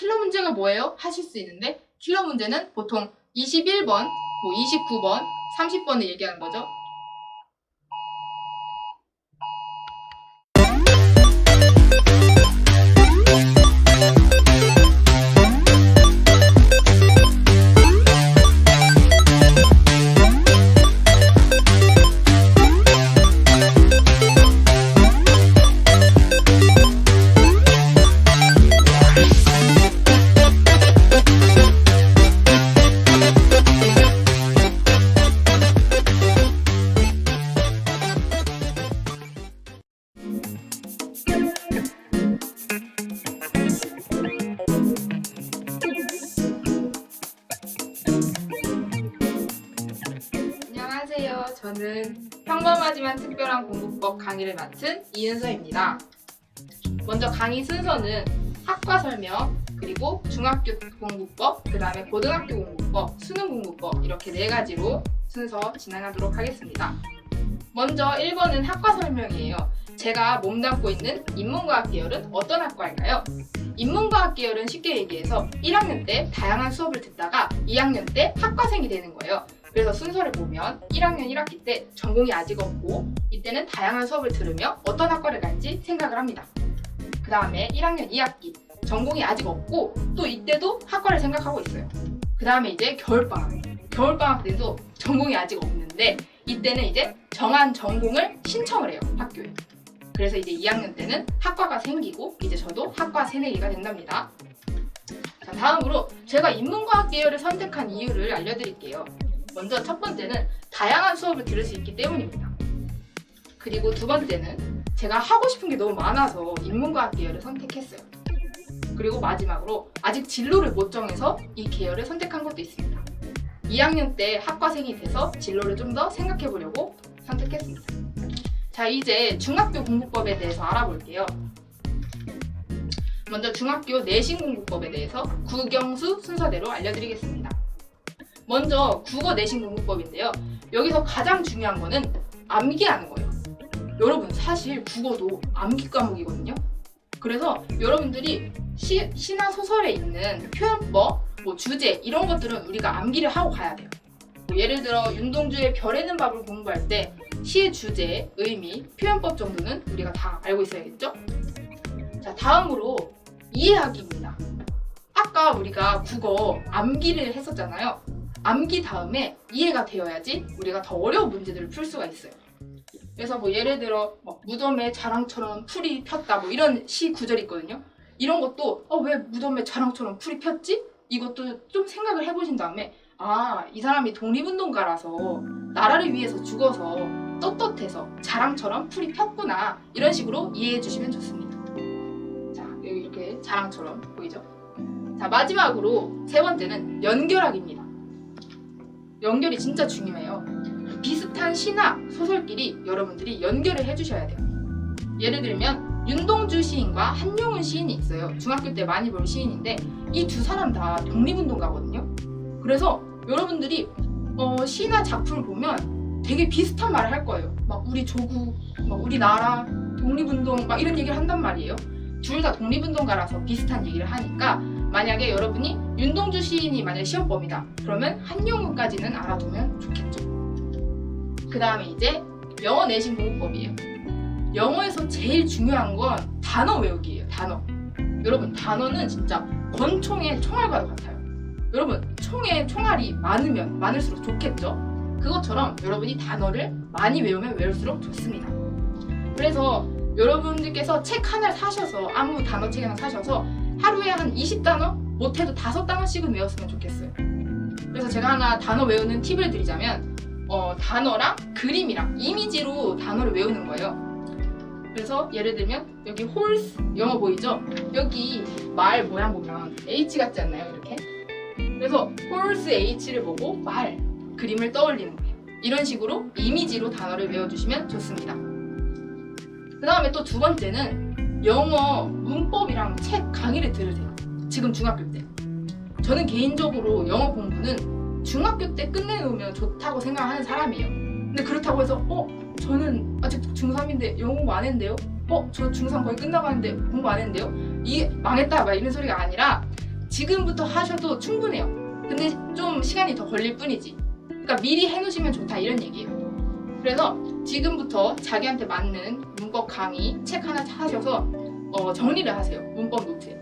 킬러 문제가 뭐예요? 하실 수 있는데 킬러 문제는 보통 21번, 29번, 30번을 얘기하는 거죠. 안녕하세요. 저는 평범하지만 특별한 공부법 강의를 맡은 이은서입니다. 먼저 강의 순서는 학과 설명, 그리고 중학교 공부법, 그 다음에 고등학교 공부법, 수능 공부법 이렇게 4가지로 순서 진행하도록 하겠습니다. 먼저 1번은 학과 설명이에요. 제가 몸담고 있는 인문과학 계열은 어떤 학과일까요? 인문과학 계열은 쉽게 얘기해서 1학년 때 다양한 수업을 듣다가 2학년 때 학과생이 되는 거예요. 그래서 순서를 보면 1학년 1학기 때 전공이 아직 없고 이때는 다양한 수업을 들으며 어떤 학과를 갈지 생각을 합니다. 그 다음에 1학년 2학기 전공이 아직 없고 또 이때도 학과를 생각하고 있어요. 그 다음에 이제 겨울방학 때도 전공이 아직 없는데 이때는 이제 정한 전공을 신청을 해요, 학교에. 그래서 이제 2학년 때는 학과가 생기고 이제 저도 학과 새내기가 된답니다. 자, 다음으로 제가 인문과학 계열을 선택한 이유를 알려드릴게요. 먼저 첫 번째는 다양한 수업을 들을 수 있기 때문입니다. 그리고 두 번째는 제가 하고 싶은 게 너무 많아서 인문과학 계열을 선택했어요. 그리고 마지막으로 아직 진로를 못 정해서 이 계열을 선택한 것도 있습니다. 2학년 때 학과생이 돼서 진로를 좀 더 생각해 보려고 선택했습니다. 자, 이제 중학교 공부법에 대해서 알아볼게요. 먼저 중학교 내신 공부법에 대해서 국영수 순서대로 알려드리겠습니다. 먼저 국어 내신 공부법인데요. 여기서 가장 중요한 거는 암기하는 거예요. 여러분, 사실 국어도 암기 과목이거든요. 그래서 여러분들이 시나 소설에 있는 표현법, 주제 이런 것들은 우리가 암기를 하고 가야 돼요. 예를 들어 윤동주의 별에는 밥을 공부할 때 시의 주제, 의미, 표현법 정도는 우리가 다 알고 있어야겠죠? 자, 다음으로 이해하기입니다. 아까 우리가 국어 암기를 했었잖아요. 암기 다음에 이해가 되어야지 우리가 더 어려운 문제들을 풀 수가 있어요. 그래서 예를 들어 무덤의 자랑처럼 풀이 폈다 이런 시 구절이 있거든요. 이런 것도 왜 무덤의 자랑처럼 풀이 폈지? 이것도 좀 생각을 해보신 다음에 이 사람이 독립운동가라서 나라를 위해서 죽어서 떳떳해서 자랑처럼 풀이 폈구나, 이런 식으로 이해해 주시면 좋습니다. 자, 여기 이렇게 자랑처럼 보이죠? 자, 마지막으로 세 번째는 연결하기입니다. 연결이 진짜 중요해요. 비슷한 시나 소설끼리 여러분들이 연결을 해주셔야 돼요. 예를 들면 윤동주 시인과 한용운 시인이 있어요. 중학교 때 많이 볼 시인인데 이 두 사람 다 독립운동가거든요. 그래서 여러분들이 시나 작품을 보면 되게 비슷한 말을 할 거예요. 우리 조국, 우리 나라, 독립운동 이런 얘기를 한단 말이에요. 둘 다 독립운동가라서 비슷한 얘기를 하니까 만약에 여러분이 윤동주 시인이 만약에 시험범이다 그러면 한용운까지는 알아두면 좋겠죠. 그 다음에 이제 영어 내신 공부법이에요. 영어에서 제일 중요한 건 단어 외우기예요. 단어. 여러분, 단어는 진짜 권총의 총알과도 같아요. 여러분, 총에 총알이 많으면 많을수록 좋겠죠? 그것처럼 여러분이 단어를 많이 외우면 외울수록 좋습니다. 그래서 여러분들께서 책 하나를 사셔서, 아무 단어책 하나 사셔서 하루에 한 20단어? 못해도 5단어씩은 외웠으면 좋겠어요. 그래서 제가 하나 단어 외우는 팁을 드리자면 단어랑 그림이랑 이미지로 단어를 외우는 거예요. 그래서 예를 들면 여기 horse, 영어 보이죠? 여기 말 모양 보면 H 같지 않나요? 이렇게. 그래서 horse H를 보고 말, 그림을 떠올리는 거예요. 이런 식으로 이미지로 단어를 외워주시면 좋습니다. 그 다음에 또 두 번째는 영어 문법이랑 책 강의를 들으세요. 지금 중학교 때. 저는 개인적으로 영어 공부는 중학교 때 끝내놓으면 좋다고 생각하는 사람이에요. 근데 그렇다고 해서 저는 아직 중3인데 영어 공부 안 했는데요? 저 중3 거의 끝나가는데 공부 안 했는데요? 이게 망했다 이런 소리가 아니라 지금부터 하셔도 충분해요. 근데 좀 시간이 더 걸릴 뿐이지. 그러니까 미리 해놓으시면 좋다 이런 얘기예요. 그래서 지금부터 자기한테 맞는 문법 강의 책 하나 사셔서 정리를 하세요. 문법 노트에.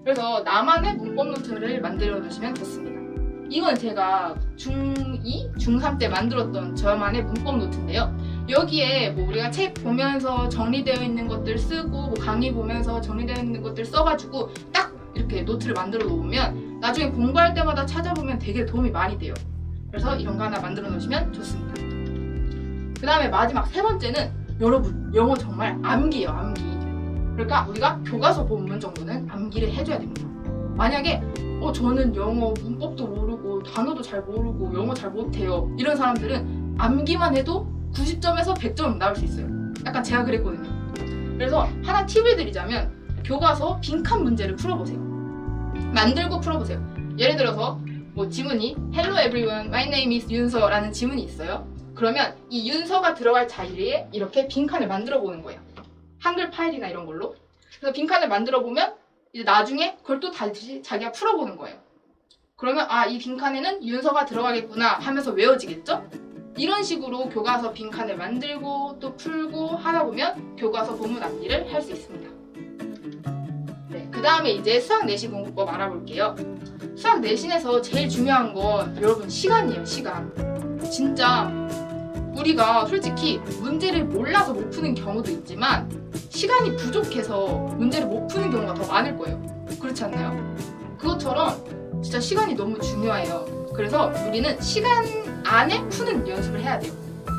그래서 나만의 문법 노트를 만들어 두시면 좋습니다. 이건 제가 중2, 중3 때 만들었던 저만의 문법 노트인데요. 여기에 뭐 우리가 책 보면서 정리되어 있는 것들 쓰고 뭐 강의 보면서 정리되어 있는 것들 써가지고 딱 이렇게 노트를 만들어 놓으면 나중에 공부할 때마다 찾아보면 되게 도움이 많이 돼요. 그래서 이런 거 하나 만들어 놓으시면 좋습니다. 그 다음에 마지막 세 번째는 여러분 영어 정말 암기예요. 암기. 그러니까 우리가 교과서 본문 정도는 암기를 해줘야 됩니다. 만약에 저는 영어 문법도 모르고 단어도 잘 모르고 영어 잘 못해요 이런 사람들은 암기만 해도 90점에서 100점 나올 수 있어요. 약간 제가 그랬거든요. 그래서 하나 팁을 드리자면 교과서 빈칸 문제를 풀어보세요. 만들고 풀어보세요. 예를 들어서 뭐 지문이 Hello everyone, my name is 윤서 라는 지문이 있어요. 그러면 이 윤서가 들어갈 자리에 이렇게 빈칸을 만들어 보는 거예요. 한글 파일이나 이런 걸로. 그래서 빈칸을 만들어 보면 이제 나중에 그걸 또 다시 자기가 풀어보는 거예요. 그러면 이 빈칸에는 윤서가 들어가겠구나 하면서 외워지겠죠? 이런 식으로 교과서 빈칸을 만들고 또 풀고 하다 보면 교과서 본문 암기를 할 수 있습니다. 네, 그 다음에 이제 수학 내신 공부법 알아볼게요. 수학 내신에서 제일 중요한 건 여러분 시간이에요. 시간. 진짜 우리가 솔직히 문제를 몰라서 못 푸는 경우도 있지만 시간이 부족해서 문제를 못 푸는 경우가 더 많을 거예요. 그렇지 않나요? 그것처럼 진짜 시간이 너무 중요해요. 그래서 우리는 시간 안에 푸는 연습을 해야 돼요.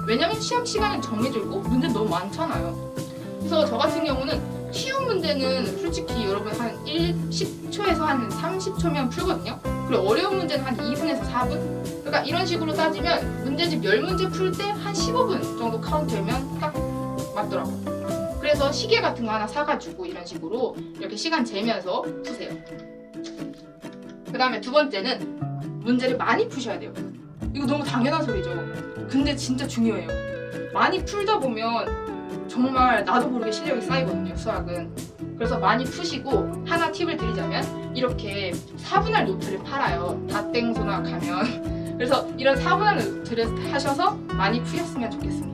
왜냐면 시험 시간은 정해져 있고 문제는 너무 많잖아요. 그래서 저 같은 경우는 쉬운 문제는 솔직히 여러분 한 10초에서 한 30초면 풀거든요. 그리고 어려운 문제는 한 2분에서 4분? 그러니까 이런 식으로 따지면 문제집 10문제 풀 때 한 15분 정도 카운트하면 딱 맞더라고요. 그래서 시계 같은 거 하나 사가지고 이런 식으로 이렇게 시간 재면서 푸세요. 그 다음에 두 번째는 문제를 많이 푸셔야 돼요. 이거 너무 당연한 소리죠. 근데 진짜 중요해요. 많이 풀다 보면 정말 나도 모르게 실력이 쌓이거든요, 수학은. 그래서 많이 푸시고 하나 팁을 드리자면 이렇게 4분할 노트를 팔아요. 다땡소나 가면. 그래서 이런 4분할 노트를 하셔서 많이 푸셨으면 좋겠습니다.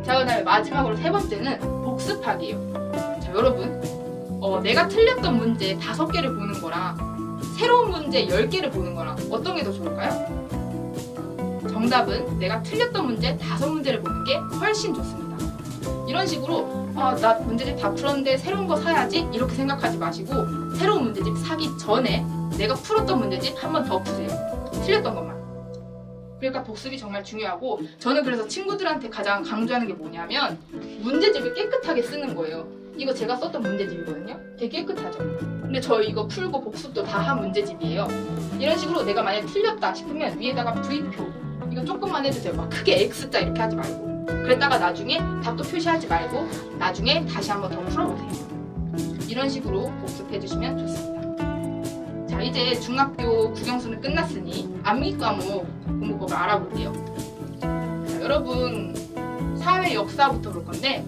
자, 그 다음에 마지막으로 세 번째는 복습하기예요. 자, 여러분 내가 틀렸던 문제 5개를 보는 거랑 새로운 문제 10개를 보는 거랑 어떤 게 더 좋을까요? 정답은 내가 틀렸던 문제 5문제를 보는 게 훨씬 좋습니다. 이런 식으로 나 문제집 다 풀었는데 새로운 거 사야지 이렇게 생각하지 마시고 새로운 문제집 사기 전에 내가 풀었던 문제집 한 번 더 푸세요. 틀렸던 것만. 그러니까 복습이 정말 중요하고 저는 그래서 친구들한테 가장 강조하는 게 뭐냐면 문제집을 깨끗하게 쓰는 거예요. 이거 제가 썼던 문제집이거든요. 되게 깨끗하죠. 근데 저 이거 풀고 복습도 다 한 문제집이에요. 이런 식으로 내가 만약에 틀렸다 싶으면 위에다가 V표 이거 조금만 해주세요. 막 크게 X자 이렇게 하지 말고 그랬다가 나중에 답도 표시하지 말고 나중에 다시 한번 더 풀어보세요. 이런 식으로 복습해주시면 좋습니다. 자, 이제 중학교 국영수는 끝났으니 암기 과목 공부법을 알아볼게요. 자, 여러분 사회 역사부터 볼 건데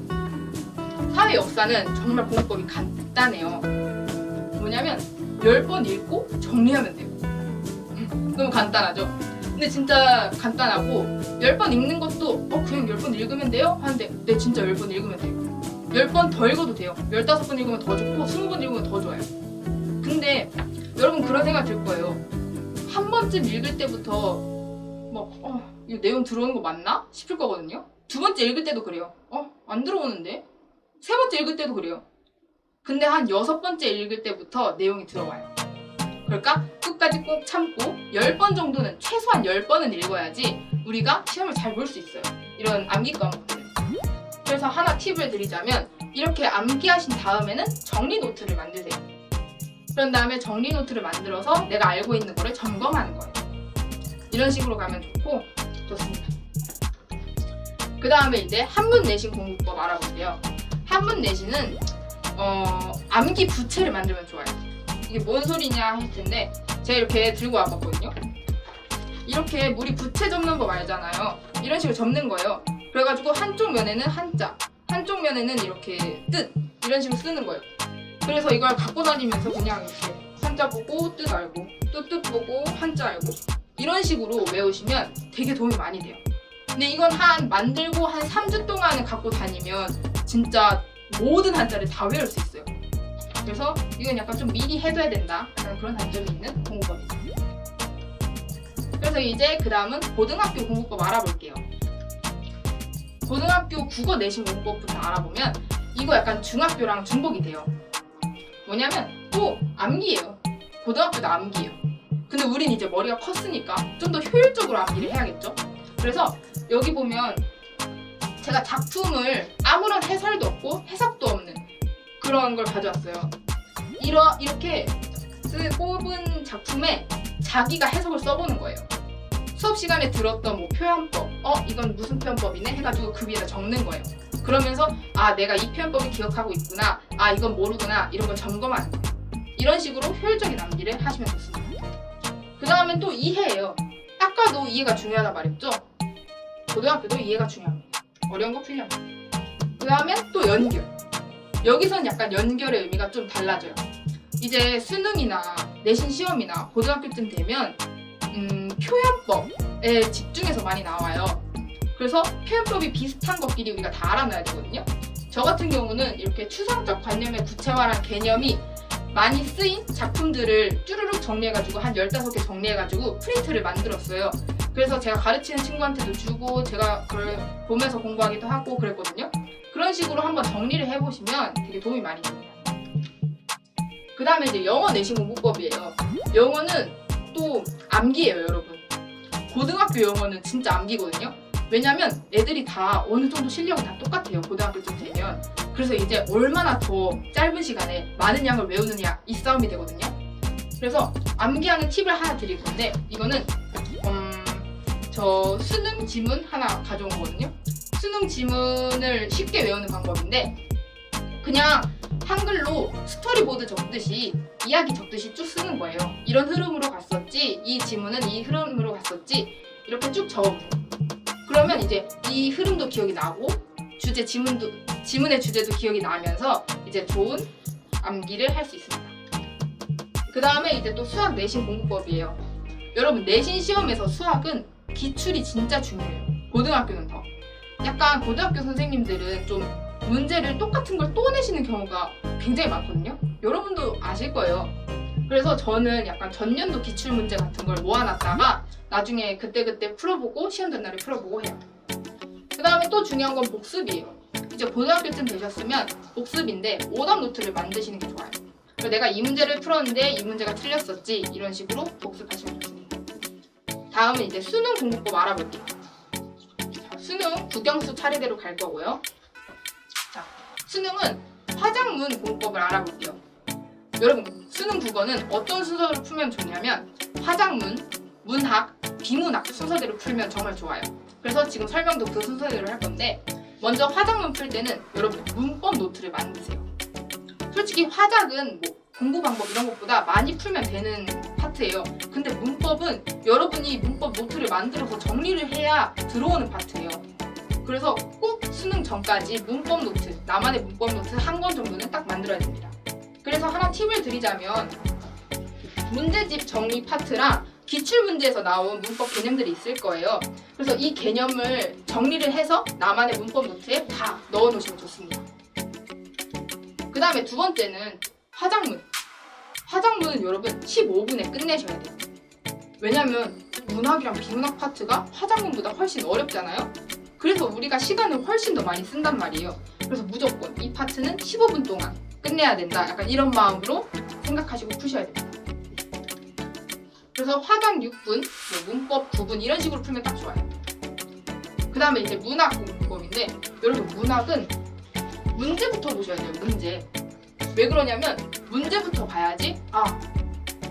사회 역사는 정말 공부법이 간단해요. 뭐냐면 10번 읽고 정리하면 돼요. 너무 간단하죠? 근데 진짜 간단하고 10번 읽는 것도 그냥 10번 읽으면 돼요? 하는데 네, 진짜 10번 읽으면 돼요. 10번 더 읽어도 돼요. 15번 읽으면 더 좋고 20번 읽으면 더 좋아요. 근데 여러분 그런 생각 들 거예요. 한 번쯤 읽을 때부터 이거 내용 들어오는 거 맞나? 싶을 거거든요. 두 번째 읽을 때도 그래요. 안 들어오는데? 세 번째 읽을 때도 그래요. 근데 한 6번째 읽을 때부터 내용이 들어와요. 그러니까 끝까지 꼭 참고 10번 정도는 최소한 10번은 읽어야지 우리가 시험을 잘 볼 수 있어요. 이런 암기 과목들. 그래서 하나 팁을 드리자면 이렇게 암기하신 다음에는 정리 노트를 만드세요. 그런 다음에 정리 노트를 만들어서 내가 알고 있는 거를 점검하는 거예요. 이런 식으로 가면 좋습니다. 그 다음에 이제 한문 내신 공부법 알아볼게요. 한문 내신은 암기 부채를 만들면 좋아요. 이게 뭔 소리냐 할 텐데 제가 이렇게 들고 와봤거든요. 이렇게 우리 부채 접는 법 알잖아요. 이런 식으로 접는 거예요. 그래가지고 한쪽 면에는 한자, 한쪽 면에는 이렇게 뜻 이런 식으로 쓰는 거예요. 그래서 이걸 갖고 다니면서 그냥 이렇게 한자 보고 뜻 알고 또 뜻 보고 한자 알고 이런 식으로 외우시면 되게 도움이 많이 돼요. 근데 이건 만들고 한 3주 동안은 갖고 다니면 진짜 모든 한자를 다 외울 수 있어요. 그래서 이건 약간 좀 미리 해둬야 된다, 약간 그런 단점이 있는 공부법이죠. 그래서 이제 그 다음은 고등학교 공부법 알아볼게요. 고등학교 국어 내신 공부법부터 알아보면 이거 약간 중학교랑 중복이 돼요. 뭐냐면 또 암기예요. 고등학교도 암기예요. 근데 우린 이제 머리가 컸으니까 좀 더 효율적으로 암기를 해야겠죠. 그래서 여기 보면 제가 작품을 아무런 해설도 없고 해석도 없는 그런 걸 가져왔어요. 이렇게 뽑은 작품에 자기가 해석을 써보는 거예요. 수업 시간에 들었던 뭐 표현법, 이건 무슨 표현법이네 해가지고 그 위에다 적는 거예요. 그러면서 내가 이 표현법을 기억하고 있구나, 이건 모르구나, 이런 걸 점검하는 거예요. 이런 식으로 효율적인 암기를 하시면 좋습니다. 그 다음엔 또 이해예요. 아까도 이해가 중요하다 말했죠? 고등학교도 이해가 중요합니다. 어려운 거 풀려면. 그 다음엔 또 연결. 여기선 약간 연결의 의미가 좀 달라져요. 이제 수능이나 내신 시험이나 고등학교쯤 되면 표현법에 집중해서 많이 나와요. 그래서 표현법이 비슷한 것끼리 우리가 다 알아놔야 되거든요. 저 같은 경우는 이렇게 추상적 관념의 구체화란 개념이 많이 쓰인 작품들을 쭈루룩 정리해가지고 한 15개 정리해가지고 프린트를 만들었어요. 그래서 제가 가르치는 친구한테도 주고 제가 그걸 보면서 공부하기도 하고 그랬거든요. 그런 식으로 한번 정리를 해보시면 되게 도움이 많이 됩니다. 그 다음에 이제 영어 내신 공부법이에요. 영어는 또 암기예요, 여러분. 고등학교 영어는 진짜 암기거든요. 왜냐면 애들이 다 어느 정도 실력이 다 똑같아요, 고등학교쯤 되면. 그래서 이제 얼마나 더 짧은 시간에 많은 양을 외우느냐, 이 싸움이 되거든요. 그래서 암기하는 팁을 하나 드릴 건데, 이거는 저 수능 지문 하나 가져온 거거든요. 수능 지문을 쉽게 외우는 방법인데, 그냥 한글로 스토리보드 적듯이 이야기 적듯이 쭉 쓰는 거예요. 이런 흐름으로 갔었지, 이 지문은 이 흐름으로 갔었지, 이렇게 쭉 적어보세요. 그러면 이제 이 흐름도 기억이 나고 지문의 주제도 기억이 나면서 이제 좋은 암기를 할 수 있습니다. 그 다음에 이제 또 수학 내신 공부법이에요. 여러분, 내신 시험에서 수학은 기출이 진짜 중요해요. 고등학교는 더. 약간 고등학교 선생님들은 좀 문제를 똑같은 걸 또 내시는 경우가 굉장히 많거든요. 여러분도 아실 거예요. 그래서 저는 약간 전년도 기출 문제 같은 걸 모아놨다가 나중에 그때그때 풀어보고 시험 전날에 풀어보고 해요. 그 다음에 또 중요한 건 복습이에요. 이제 고등학교쯤 되셨으면 복습인데 오답 노트를 만드시는 게 좋아요. 그래서 내가 이 문제를 풀었는데 이 문제가 틀렸었지, 이런 식으로 복습하시면 좋습니다. 다음은 이제 수능 공부법 알아볼게요. 자, 수능 국영수 차례대로 갈 거고요. 자, 수능은 화작문 공부법을 알아볼게요. 여러분, 수능 국어는 어떤 순서로 풀면 좋냐면 화작문, 문학, 비문학 순서대로 풀면 정말 좋아요. 그래서 지금 설명도 그 순서대로 할 건데, 먼저 화작문 풀 때는 여러분 문법 노트를 만드세요. 솔직히 화작은 뭐 공부 방법 이런 것보다 많이 풀면 되는 파트예요. 근데 문법은 여러분이 문법 노트를 만들어서 정리를 해야 들어오는 파트예요. 그래서 꼭 수능 전까지 문법 노트, 나만의 문법 노트 한 권 정도는 딱 만들어야 됩니다. 그래서 하나 팁을 드리자면, 문제집 정리 파트랑 기출문제에서 나온 문법 개념들이 있을 거예요. 그래서 이 개념을 정리를 해서 나만의 문법 노트에 다 넣어 놓으시면 좋습니다. 그 다음에 두 번째는 화작문. 화작문은 여러분 15분에 끝내셔야 돼요. 왜냐면 문학이랑 비문학 파트가 화작문보다 훨씬 어렵잖아요. 그래서 우리가 시간을 훨씬 더 많이 쓴단 말이에요. 그래서 무조건 이 파트는 15분 동안 끝내야 된다, 약간 이런 마음으로 생각하시고 푸셔야 됩니다. 그래서 화작 6분, 문법 9분 이런 식으로 풀면 딱 좋아요. 그 다음에 이제 문학 공부법인데, 여러분 문학은 문제부터 보셔야 돼요. 문제. 왜 그러냐면 문제부터 봐야지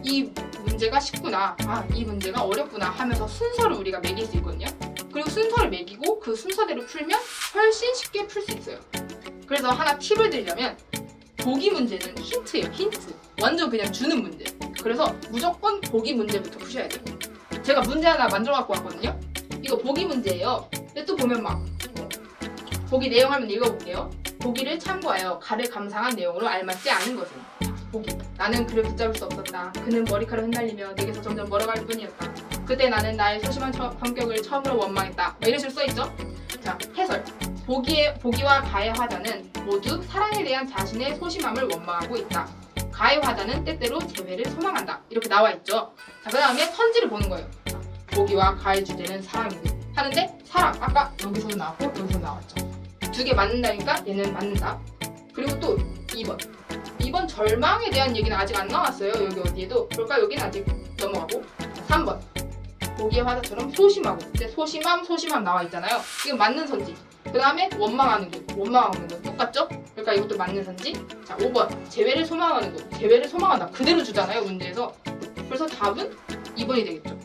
이 문제가 쉽구나, 이 문제가 어렵구나 하면서 순서를 우리가 매길 수 있거든요. 그리고 순서를 매기고 그 순서대로 풀면 훨씬 쉽게 풀 수 있어요. 그래서 하나 팁을 드리자면, 보기 문제는 힌트예요. 힌트. 완전 그냥 주는 문제. 그래서 무조건 보기 문제부터 푸셔야 돼요. 제가 문제 하나 만들어 갖고 왔거든요. 이거 보기 문제예요. 근데 또 보면 보기 내용 한번 읽어볼게요. 보기를 참고하여 가를 감상한 내용으로 알맞지 않은 것은. 보기. 나는 그를 붙잡을 수 없었다. 그는 머리카락을 흩날리며 내게서 점점 멀어갈 뿐이었다. 그때 나는 나의 소심한 성격을 처음으로 원망했다. 이런 식으로 써있죠? 자, 해설. 보기와 가의 화자는 모두 사랑에 대한 자신의 소심함을 원망하고 있다. 가의 화자는 때때로 재회를 소망한다. 이렇게 나와있죠? 자, 그 다음에 선지를 보는 거예요. 자, 보기와 가의 주제는 사랑이고 하는데 사랑, 아까 여기서도 나왔고 여기서 나왔죠. 두 개 맞는다니까 얘는 맞는다. 그리고 또 2번 절망에 대한 얘기는 아직 안 나왔어요. 여기 어디에도. 그러니까 여기는 아직 넘어가고. 3번 보기의 화자처럼 소심하고. 이제 소심함 나와 있잖아요. 이건 맞는 선지. 그 다음에 원망하는 거 똑같죠? 그러니까 이것도 맞는 선지. 자, 5번 재회를 소망하는 거. 재회를 소망한다. 그대로 주잖아요, 문제에서. 그래서 답은 2번이 되겠죠.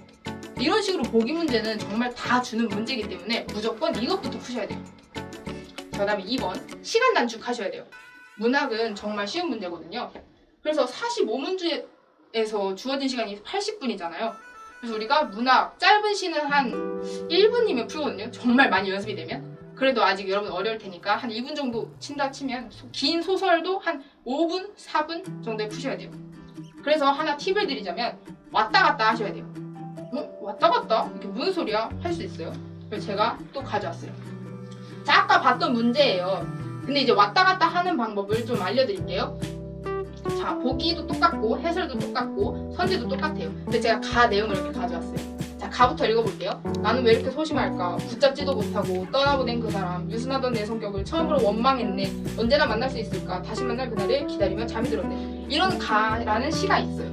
이런 식으로 보기 문제는 정말 다 주는 문제이기 때문에 무조건 이것부터 푸셔야 돼요. 자, 그 다음에 2번 시간 단축하셔야 돼요. 문학은 정말 쉬운 문제거든요. 그래서 45문제에서 주어진 시간이 80분이잖아요. 그래서 우리가 문학 짧은 시는 한 1분이면 풀거든요. 정말 많이 연습이 되면. 그래도 아직 여러분 어려울 테니까 한 2분 정도 친다 치면 긴 소설도 한 5분, 4분 정도에 푸셔야 돼요. 그래서 하나 팁을 드리자면 왔다 갔다 하셔야 돼요. 왔다 갔다? 이게 무슨 소리야? 할 수 있어요. 그래서 제가 또 가져왔어요. 자, 아까 봤던 문제예요. 근데 이제 왔다 갔다 하는 방법을 좀 알려드릴게요. 자, 보기도 똑같고 해설도 똑같고 선지도 똑같아요. 근데 제가 가 내용을 이렇게 가져왔어요. 자, 가부터 읽어볼게요. 나는 왜 이렇게 소심할까? 붙잡지도 못하고 떠나보낸 그 사람, 유순하던 내 성격을 처음으로 원망했네. 언제나 만날 수 있을까? 다시 만날 그날을 기다리며 잠이 들었네. 이런 가라는 시가 있어요.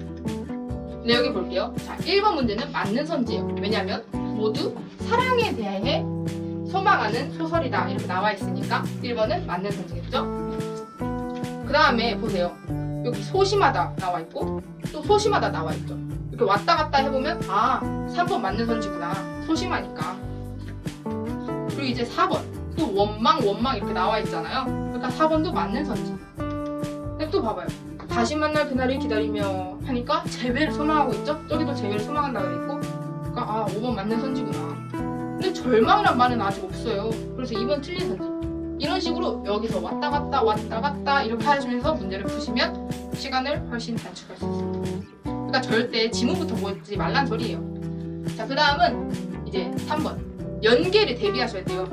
근데 여기 볼게요. 자, 1번 문제는 맞는 선지예요. 왜냐면 모두 사랑에 대해 소망하는 소설이다 이렇게 나와 있으니까 1번은 맞는 선지겠죠? 그 다음에 보세요. 여기 소심하다 나와 있고 또 소심하다 나와 있죠. 이렇게 왔다 갔다 해보면 3번 맞는 선지구나. 소심하니까. 그리고 이제 4번 또 원망 이렇게 나와 있잖아요. 그러니까 4번도 맞는 선지. 근데 또 봐봐요. 다시 만날 그날을 기다리며 하니까 재회를 소망하고 있죠? 저기도 재회를 소망한다고 돼 있고 그러니까 5번 맞는 선지구나. 근데 절망이란 말은 아직 없어요. 그래서 2번 틀린 선지. 이런 식으로 여기서 왔다 갔다 이렇게 하시면서 문제를 푸시면 시간을 훨씬 단축할 수 있습니다. 그러니까 절대 지문부터 보지 말란 소리예요. 자, 그 다음은 이제 3번 연계를 대비하셔야 돼요.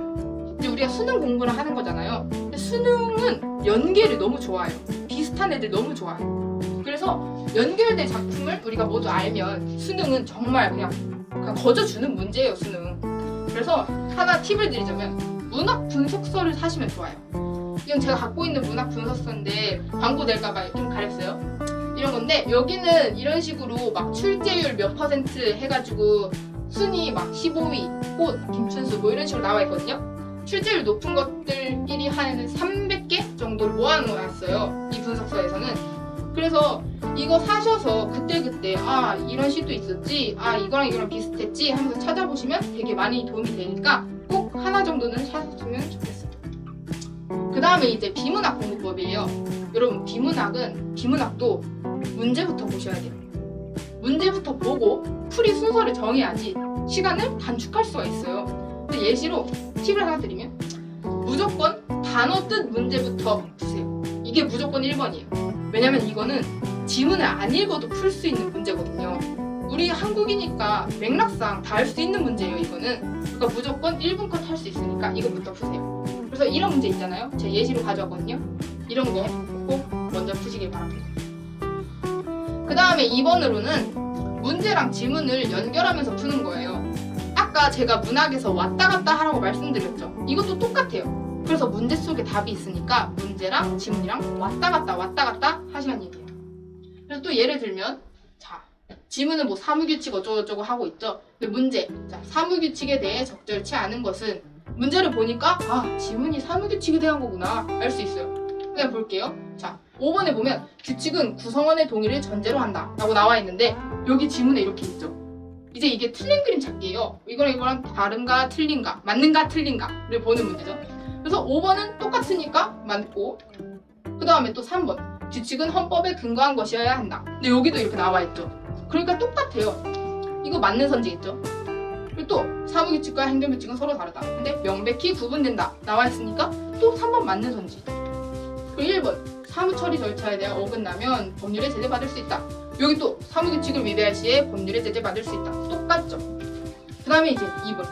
이제 우리가 수능 공부를 하는 거잖아요. 근데 수능은 연계를 너무 좋아해요. 비슷한 애들 너무 좋아해요. 그래서 연결된 작품을 우리가 모두 알면 수능은 정말 그냥 거저주는 문제예요, 수능. 그래서 하나 팁을 드리자면 문학 분석서를 사시면 좋아요. 이건 제가 갖고 있는 문학 분석서인데 광고 낼까봐 좀 가렸어요. 이런 건데 여기는 이런 식으로 막 출제율 몇 퍼센트 해가지고 순위 막 15위, 꽃, 김춘수 뭐 이런 식으로 나와 있거든요. 출제율 높은 것들끼리 한 300개 정도를 모아놓았어요. 이 분석서에서는. 그래서 이거 사셔서 그때그때 이런 시도 있었지, 이거랑 비슷했지 하면서 찾아보시면 되게 많이 도움이 되니까 꼭 하나 정도는 사셨으면 좋겠어요. 그 다음에 이제 비문학 공부법이에요. 여러분 비문학도 문제부터 보셔야 돼요. 문제부터 보고 풀이 순서를 정해야지 시간을 단축할 수가 있어요. 근데 예시로 팁을 하나 드리면 무조건 단어 뜻 문제부터 푸세요. 이게 무조건 1번이에요. 왜냐면 이거는 지문을 안 읽어도 풀 수 있는 문제거든요. 우리 한국이니까 맥락상 다 할 수 있는 문제예요, 이거는. 그러니까 무조건 1분 컷 할 수 있으니까 이것부터 푸세요. 그래서 이런 문제 있잖아요. 제가 예시로 가져왔거든요. 이런 거 꼭 먼저 푸시길 바랍니다. 그 다음에 2번으로는 문제랑 지문을 연결하면서 푸는 거예요. 아까 제가 문학에서 왔다 갔다 하라고 말씀드렸죠. 이것도 똑같아요. 그래서 문제 속에 답이 있으니까 문제랑 지문이랑 왔다 갔다 하시란 얘기예요. 그래서 또 예를 들면 자, 지문은 뭐 사무규칙 어쩌고저쩌고 하고 있죠. 근데 문제, 자, 사무규칙에 대해 적절치 않은 것은 문제를 보니까 지문이 사무규칙에 대한 거구나 알 수 있어요. 그냥 볼게요. 자, 5번에 보면 규칙은 구성원의 동의를 전제로 한다 라고 나와 있는데 여기 지문에 이렇게 있죠. 이제 이게 틀린 그림 찾기예요. 이거랑 다른가 틀린가, 맞는가 틀린가를 보는 문제죠. 그래서 5번은 똑같으니까 맞고, 그 다음에 또 3번 규칙은 헌법에 근거한 것이어야 한다. 근데 여기도 이렇게 나와 있죠. 그러니까 똑같아요. 이거 맞는 선지겠죠. 그리고 또 사무규칙과 행정규칙은 서로 다르다. 근데 명백히 구분된다 나와 있으니까 또 3번 맞는 선지. 그리고 1번 사무 처리 절차에 대한 어긋나면 법률에 제재받을 수 있다. 여기 또 사무규칙을 위배할 시에 법률에 제재받을 수 있다. 똑같죠. 그 다음에 이제 2번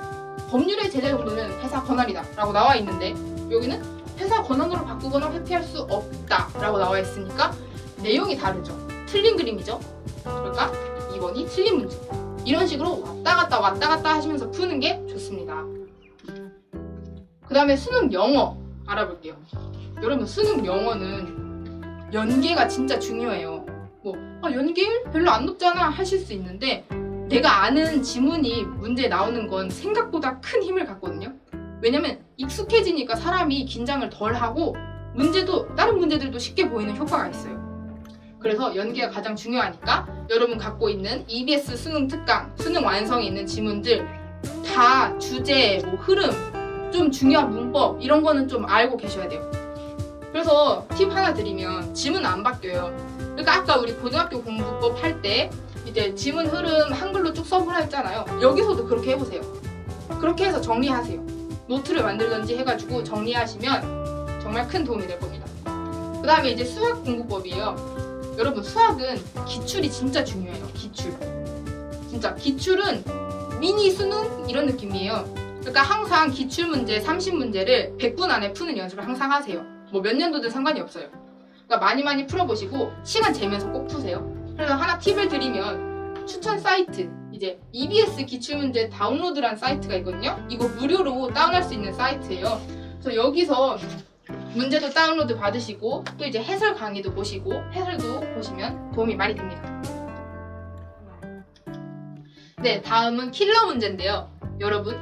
법률의 제재 정도는 회사 권한이다 라고 나와 있는데 여기는 회사 권한으로 바꾸거나 회피할 수 없다 라고 나와 있으니까 내용이 다르죠. 틀린 그림이죠. 그러니까 2번이 틀린 문제. 이런 식으로 왔다 갔다 하시면서 푸는 게 좋습니다. 그 다음에 수능 영어 알아볼게요. 여러분 수능 영어는 연계가 진짜 중요해요. 연계율 별로 안 높잖아 하실 수 있는데 내가 아는 지문이 문제에 나오는 건 생각보다 큰 힘을 갖거든요. 왜냐면 익숙해지니까 사람이 긴장을 덜 하고 문제도 다른 문제들도 쉽게 보이는 효과가 있어요. 그래서 연계가 가장 중요하니까 여러분 갖고 있는 EBS 수능 특강, 수능 완성에 있는 지문들 다 주제, 흐름, 좀 중요한 문법 이런 거는 좀 알고 계셔야 돼요. 그래서 팁 하나 드리면 지문 안 바뀌어요. 그러니까 아까 우리 고등학교 공부법 할 때 이제 지문 흐름 한글로 쭉 써보라 했잖아요. 여기서도 그렇게 해보세요. 그렇게 해서 정리하세요. 노트를 만들든지 해가지고 정리하시면 정말 큰 도움이 될 겁니다. 그 다음에 이제 수학 공부법이에요. 여러분 수학은 기출이 진짜 중요해요. 기출. 진짜 기출은 미니 수능 이런 느낌이에요. 그러니까 항상 기출문제 30문제를 100분 안에 푸는 연습을 항상 하세요. 몇 년도든 상관이 없어요. 그러니까 많이 풀어보시고 시간 재면서 꼭 푸세요. 그래서 하나 팁을 드리면 추천 사이트 이제 EBS 기출문제 다운로드란 사이트가 있거든요. 이거 무료로 다운할 수 있는 사이트예요. 그래서 여기서 문제도 다운로드 받으시고 또 이제 해설 강의도 보시고 해설도 보시면 도움이 많이 됩니다. 네, 다음은 킬러 문제인데요. 여러분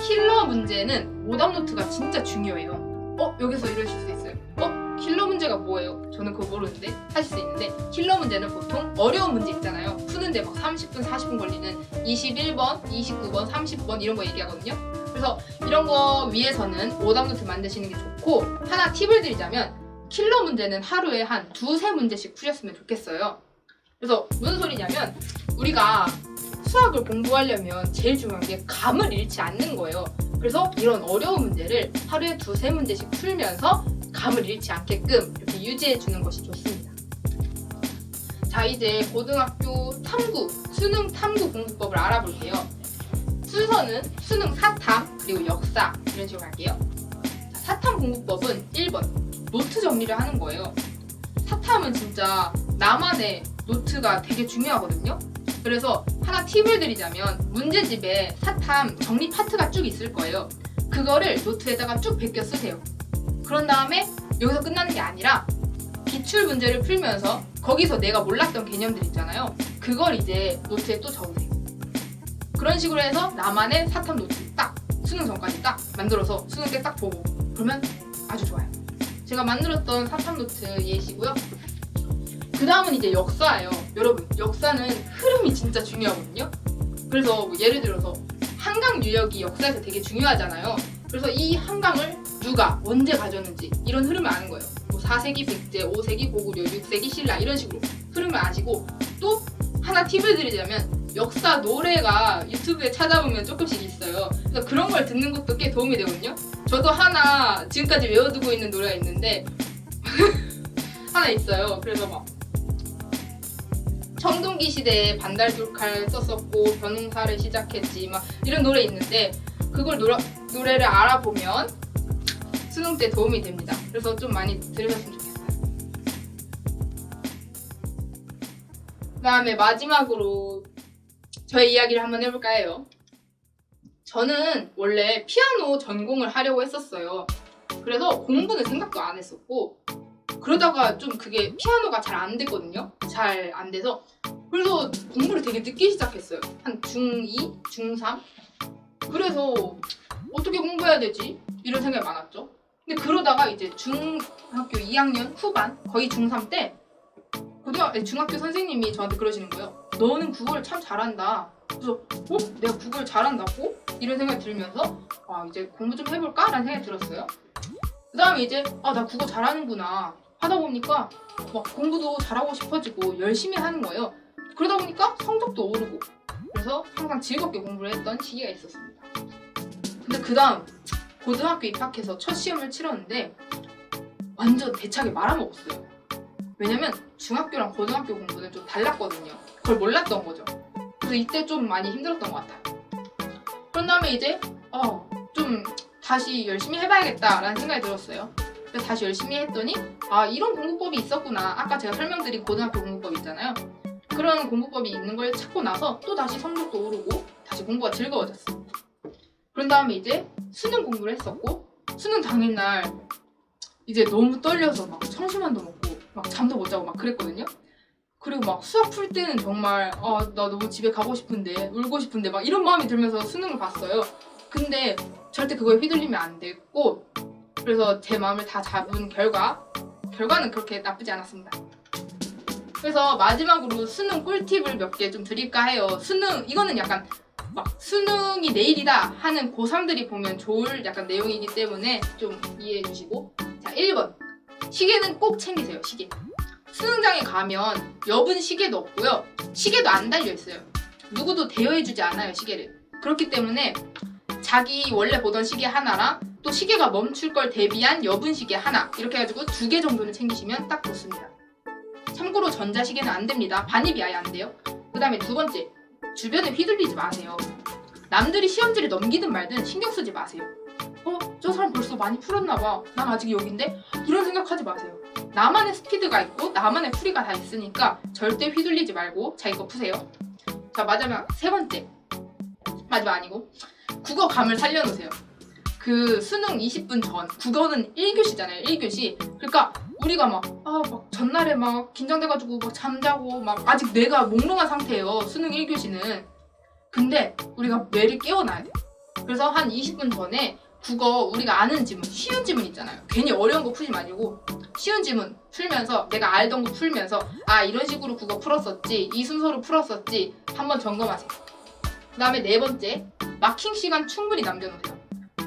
킬러 문제는 오답 노트가 진짜 중요해요. 여기서 이러실 수 있어요. 킬러 문제가 뭐예요? 저는 그거 모르는데 하실 수 있는데 킬러 문제는 보통 어려운 문제 있잖아요. 푸는데 막 30분, 40분 걸리는 21번, 29번, 30번 이런 거 얘기하거든요. 그래서 이런 거 위해서는 오답 노트 만드시는 게 좋고 하나 팁을 드리자면 킬러 문제는 하루에 한 2-3문제씩 푸셨으면 좋겠어요. 그래서 무슨 소리냐면 우리가 수학을 공부하려면 제일 중요한 게 감을 잃지 않는 거예요. 그래서 이런 어려운 문제를 하루에 2-3문제씩 풀면서 감을 잃지 않게끔 이렇게 유지해 주는 것이 좋습니다. 자, 이제 고등학교 탐구, 수능 탐구 공부법을 알아볼게요. 순서는 수능 사탐, 그리고 역사 이런 식으로 할게요. 자, 사탐 공부법은 1번 노트 정리를 하는 거예요. 사탐은 진짜 나만의 노트가 되게 중요하거든요. 그래서 하나 팁을 드리자면 문제집에 사탐 정리 파트가 쭉 있을 거예요. 그거를 노트에다가 쭉 베껴 쓰세요. 그런 다음에 여기서 끝나는 게 아니라 기출 문제를 풀면서 거기서 내가 몰랐던 개념들 있잖아요. 그걸 이제 노트에 또 적으세요. 그런 식으로 해서 나만의 사탐 노트 딱 수능 전까지 딱 만들어서 수능 때 딱 보고 그러면 아주 좋아요. 제가 만들었던 사탐 노트 예시고요. 그 다음은 이제 역사예요. 여러분 역사는 흐름이 진짜 중요하거든요. 그래서 예를 들어서 한강 유역이 역사에서 되게 중요하잖아요. 그래서 이 한강을 누가 언제 가졌는지 이런 흐름을 아는 거예요. 4세기 백제, 5세기 고구려, 6세기 신라 이런 식으로 흐름을 아시고 또 하나 팁을 드리자면 역사 노래가 유튜브에 찾아보면 조금씩 있어요. 그래서 그런 걸 듣는 것도 꽤 도움이 되거든요. 저도 하나 지금까지 외워두고 있는 노래가 있는데 하나 있어요. 그래서 막 청동기 시대에 반달돌칼 썼었고 변홍사를 시작했지 막 이런 노래 있는데 그걸 노래를 알아보면 수능 때 도움이 됩니다. 그래서 좀 많이 들으셨으면 좋겠어요. 그 다음에 마지막으로 저의 이야기를 한번 해볼까 해요. 저는 원래 피아노 전공을 하려고 했었어요. 그래서 공부는 생각도 안 했었고 그러다가 좀 그게 피아노가 잘 안 됐거든요. 잘 안 돼서 그래서 공부를 되게 늦게 시작했어요. 한 중2, 중3 그래서 어떻게 공부해야 되지? 이런 생각이 많았죠. 근데 그러다가 이제 중학교 2학년 후반 거의 중3 때 중학교 선생님이 저한테 그러시는 거예요. 너는 국어를 참 잘한다. 그래서 내가 국어를 잘한다고? 이런 생각이 들면서 이제 공부 좀 해볼까? 라는 생각이 들었어요. 그 다음에 이제 나 국어 잘하는구나 하다 보니까 막 공부도 잘하고 싶어지고 열심히 하는 거예요. 그러다 보니까 성적도 오르고 그래서 항상 즐겁게 공부를 했던 시기가 있었습니다. 근데 그 다음 고등학교 입학해서 첫 시험을 치렀는데 완전 대차게 말아먹었어요. 왜냐면 중학교랑 고등학교 공부는 좀 달랐거든요. 그걸 몰랐던 거죠. 그래서 이때 좀 많이 힘들었던 것 같아요. 그런 다음에 이제 좀 다시 열심히 해봐야겠다라는 생각이 들었어요. 그래서 다시 열심히 했더니 이런 공부법이 있었구나. 아까 제가 설명드린 고등학교 공부법 있잖아요. 그런 공부법이 있는 걸 찾고 나서 또 다시 성적도 오르고 다시 공부가 즐거워졌어요. 그런 다음에 이제 수능 공부를 했었고 수능 당일날 이제 너무 떨려서 막 청심환도 먹고 막 잠도 못 자고 막 그랬거든요. 그리고 막 수학 풀 때는 정말 나 너무 집에 가고 싶은데 울고 싶은데 막 이런 마음이 들면서 수능을 봤어요. 근데 절대 그거에 휘둘리면 안 됐고 그래서 제 마음을 다 잡은 결과는 그렇게 나쁘지 않았습니다. 그래서 마지막으로 수능 꿀팁을 몇 개 좀 드릴까 해요. 이거는 약간 막 수능이 내일이다 하는 고3들이 보면 좋을 약간 내용이기 때문에 좀 이해해 주시고. 자, 1번. 시계는 꼭 챙기세요. 시계. 수능장에 가면 여분 시계도 없고요. 시계도 안 달려 있어요. 누구도 대여해주지 않아요, 시계를. 그렇기 때문에 자기 원래 보던 시계 하나랑 또 시계가 멈출 걸 대비한 여분 시계 하나 이렇게 해가지고 2개 정도는 챙기시면 딱 좋습니다. 참고로 전자시계는 안 됩니다. 반입이 아예 안 돼요. 그 다음에 2번째, 주변에 휘둘리지 마세요. 남들이 시험지를 넘기든 말든 신경 쓰지 마세요. 저 사람 벌써 많이 풀었나 봐. 난 아직 여긴데? 이런 생각하지 마세요. 나만의 스피드가 있고 나만의 풀이가 다 있으니까 절대 휘둘리지 말고 자기 거 푸세요. 자, 마지막 3번째. 마지막 아니고 국어 감을 살려놓으세요. 그 수능 20분 전 국어는 1교시잖아요. 1교시. 그러니까 우리가 막 전날에 막 긴장돼가지고 막 잠자고 막 아직 뇌가 몽롱한 상태예요. 수능 1교시는. 근데 우리가 뇌를 깨워놔야 돼요. 그래서 한 20분 전에 국어 우리가 아는 지문, 쉬운 지문 있잖아요. 괜히 어려운 거 풀지 말고 쉬운 지문 풀면서 내가 알던 거 풀면서 이런 식으로 국어 풀었었지, 이 순서로 풀었었지 한번 점검하세요. 그 다음에 4번째, 마킹 시간 충분히 남겨놓으세요.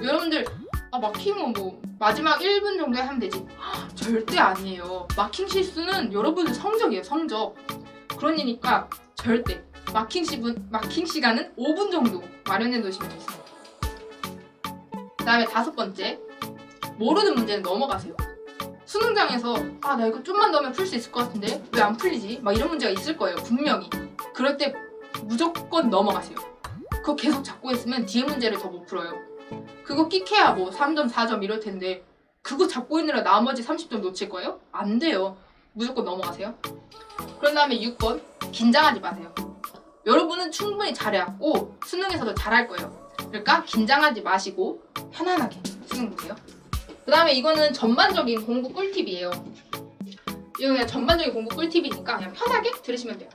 여러분들 마킹은 뭐 마지막 1분 정도에 하면 되지. 절대 아니에요. 마킹 실수는 여러분의 성적이에요. 성적. 그러니까 절대 마킹 시간은 5분 정도 마련해 놓으시면 좋습니다. 그 다음에 5번째, 모르는 문제는 넘어가세요. 수능장에서 나 이거 좀만 더 하면 풀 수 있을 것 같은데 왜 안 풀리지? 막 이런 문제가 있을 거예요. 분명히. 그럴 때 무조건 넘어가세요. 그거 계속 잡고 있으면 뒤에 문제를 더 못 풀어요. 그거 끽해야 뭐 3점, 4점 이럴 텐데 그거 잡고 있느라 나머지 30점 놓칠 거예요? 안 돼요. 무조건 넘어가세요. 그런 다음에 6번, 긴장하지 마세요. 여러분은 충분히 잘해왔고 수능에서도 잘할 거예요. 그러니까 긴장하지 마시고 편안하게 수능 보세요. 그 다음에 이거는 전반적인 공부 꿀팁이에요. 이거 그냥 전반적인 공부 꿀팁이니까 그냥 편하게 들으시면 돼요.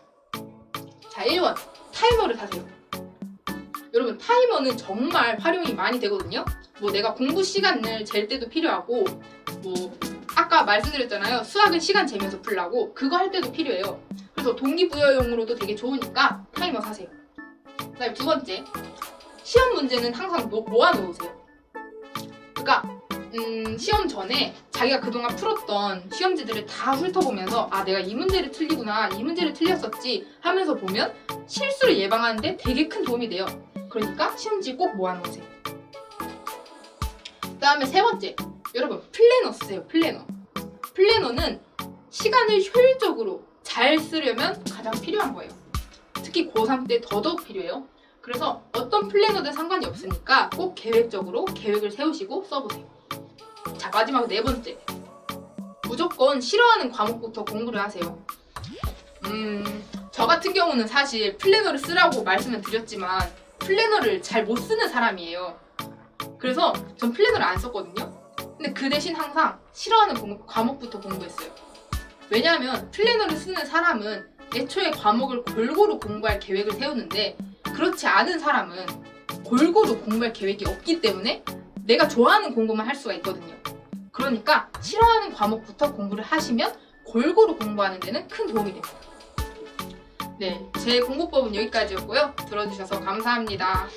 자, 1번, 타이머를 사세요. 여러분, 타이머는 정말 활용이 많이 되거든요. 뭐 내가 공부 시간을 잴 때도 필요하고 뭐 아까 말씀드렸잖아요. 수학은 시간 재면서 풀라고. 그거 할 때도 필요해요. 그래서 동기부여용으로도 되게 좋으니까 타이머 사세요. 그 다음에 2번째, 시험 문제는 항상 모아놓으세요. 그러니까 시험 전에 자기가 그동안 풀었던 시험지들을 다 훑어보면서 내가 이 문제를 틀리구나, 이 문제를 틀렸었지 하면서 보면 실수를 예방하는데 되게 큰 도움이 돼요. 그러니까 시험지 꼭 모아놓으세요. 그 다음에 3번째, 여러분 플래너 쓰세요. 플래너는 시간을 효율적으로 잘 쓰려면 가장 필요한 거예요. 특히 고3 때 더더욱 필요해요. 그래서 어떤 플래너든 상관이 없으니까 꼭 계획적으로 계획을 세우시고 써보세요. 자, 마지막 4번째, 무조건 싫어하는 과목부터 공부를 하세요. 저 같은 경우는 사실 플래너를 쓰라고 말씀을 드렸지만 플래너를 잘 못 쓰는 사람이에요. 그래서 전 플래너를 안 썼거든요. 근데 그 대신 항상 싫어하는 과목부터 공부했어요. 왜냐하면 플래너를 쓰는 사람은 애초에 과목을 골고루 공부할 계획을 세우는데 그렇지 않은 사람은 골고루 공부할 계획이 없기 때문에 내가 좋아하는 공부만 할 수가 있거든요. 그러니까 싫어하는 과목부터 공부를 하시면 골고루 공부하는 데는 큰 도움이 됩니다. 네, 제 공부법은 여기까지였고요. 들어주셔서 감사합니다.